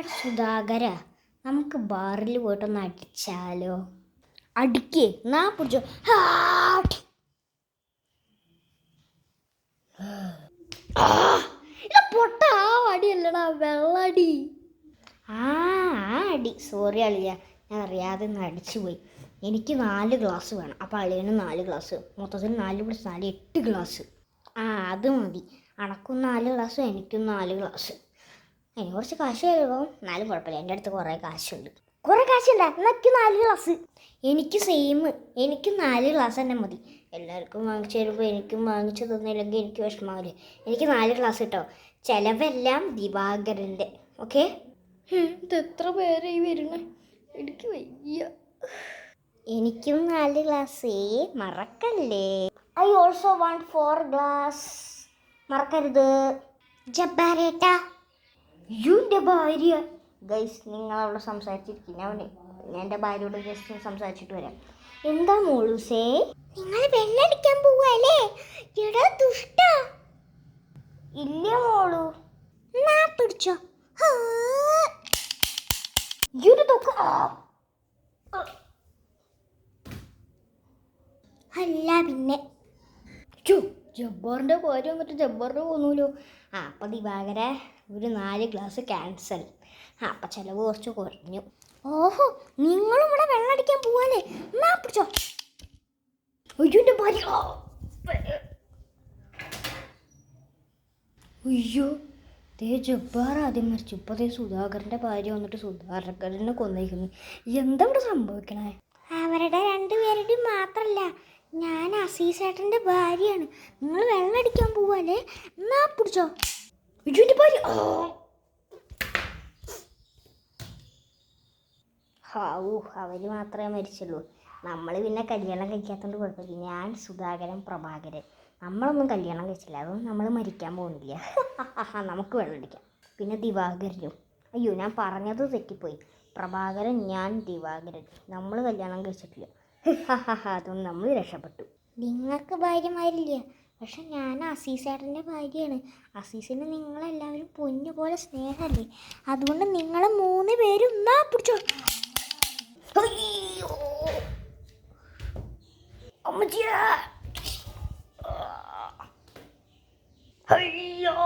എടാ സുധാകര, നമുക്ക് ബാറിൽ പോയിട്ടൊന്ന് അടിച്ചാലോ? അടിക്കേ നാ പിടിച്ചോ. പൊട്ട ആ അടിയല്ലടാ, വെള്ളടി. ആ അടി സോറി അളിയ, ഞാൻ അറിയാതെ ഒന്ന് അടിച്ചു പോയി. എനിക്ക് 4 ഗ്ലാസ് വേണം. അപ്പോൾ അളിയന് 4 ഗ്ലാസ്, മൊത്തത്തിൽ 4 + 4 8 ഗ്ലാസ്. അത് മതി. അണക്കും 4 ഗ്ലാസ്സും എനിക്കും 4 ഗ്ലാസ്. എനിക്ക് കുറച്ച് കാശ് തരുമോ? എന്നാലും കുഴപ്പമില്ല, എൻ്റെ അടുത്ത് കുറേ കാശുണ്ട്. കുറേ കാശുണ്ട, എനിക്ക് 4 ഗ്ലാസ്. എനിക്ക് സെയിം, എനിക്ക് 4 ഗ്ലാസ് തന്നെ മതി. എല്ലാവർക്കും വാങ്ങിച്ചു തരുമ്പോൾ എനിക്കും വാങ്ങിച്ചു തന്നില്ലെങ്കിൽ എനിക്ക് വിഷമാവില്ലേ? എനിക്ക് 4 ഗ്ലാസ് കിട്ടോ. ചിലവെല്ലാം ദിവാകരൻ്റെ. ഓക്കെ? ഇത് എത്ര പേരായി വരുന്നേ? എനിക്ക് വയ്യ. എനിക്കും 4 ഗ്ലാസ് മറക്കല്ലേ. I also want 4 glass. മറക്കരുത്. ജബ്ബാരേട്ടാ, യുൻ്റെ ഭാര്യ. ഗൈസ്, നിങ്ങളവിടെ സംസാരിച്ചിരിക്കും. ഞാൻ എൻ്റെ ഭാര്യയോട് ജസ്റ്റ് സംസാരിച്ചിട്ട് വരാം. എന്താ മോളൂസേ? നിങ്ങൾ വെള്ളടിക്കാൻ പോവല്ലേ? എടാ ദുഷ്ട. ഇല്ല മോളു. നാ പിടിച്ചോ. അല്ല പിന്നെ ജബ്ബാറിൻ്റെ ഭാര്യ വന്നിട്ട് ജബ്ബാറിന് പോന്നൂലോ. അപ്പം ദിവാകര ഒരു 4 ഗ്ലാസ് ക്യാൻസൽ. അപ്പം ചിലവ് കുറച്ച് കുറഞ്ഞു. ഓഹോ, നിങ്ങളും ഇവിടെ വെള്ളം അടിക്കാൻ പോവാല്ലേ? എന്നാ പിടിച്ചോ. അയ്യോൻ്റെ ഭാര്യ. അയ്യോ, ദേ ജബ്ബാർ ആദ്യം മരിച്ചു. ഇപ്പോൾ ദേ സുധാകരൻ്റെ ഭാര്യ വന്നിട്ട് സുധാകരനെ കൊന്നേക്കുന്നു. എന്താ ഇവിടെ സംഭവിക്കണേ? അവരുടെ 2 പേരുടെയും മാത്രമല്ല, ഞാൻ അസീസേട്ടൻ്റെ ഭാര്യയാണ്. നിങ്ങൾ വെള്ളം അടിക്കാൻ പോവല്ലേ? എന്നാ പിടിച്ചോ. അയ്യോൻ്റെ ഭാര്യ. ഹാവൂ, അവർ മാത്രമേ മരിച്ചുള്ളൂ. നമ്മൾ പിന്നെ കല്യാണം കഴിക്കാത്തതുകൊണ്ട് കുഴപ്പമില്ല. ഞാൻ സുധാകരൻ, പ്രഭാകരൻ, നമ്മളൊന്നും കല്യാണം കഴിച്ചില്ല. അതുകൊണ്ട് നമ്മൾ മരിക്കാൻ പോകുന്നില്ല. നമുക്ക് വെള്ളമടിക്കാം. പിന്നെ ദിവാകരനും. അയ്യോ, ഞാൻ പറഞ്ഞത് തെറ്റിപ്പോയി. പ്രഭാകരൻ, ഞാൻ ദിവാകരൻ. നമ്മൾ കല്യാണം കഴിച്ചിട്ടില്ല. അതുകൊണ്ട് നമ്മൾ രക്ഷപ്പെട്ടു. നിങ്ങൾക്ക് ഭാര്യമാരില്ല, പക്ഷെ ഞാൻ അസീസേട്ടൻ്റെ ഭാര്യയാണ്. അസീസിന് നിങ്ങളെല്ലാവരും പൊന്നു പോലെ സ്നേഹമല്ലേ? അതുകൊണ്ട് നിങ്ങൾ 3 പേരും എന്നാ പിടിച്ചോ. അയ്യോ അമ്മച്ചിയാ. അയ്യോ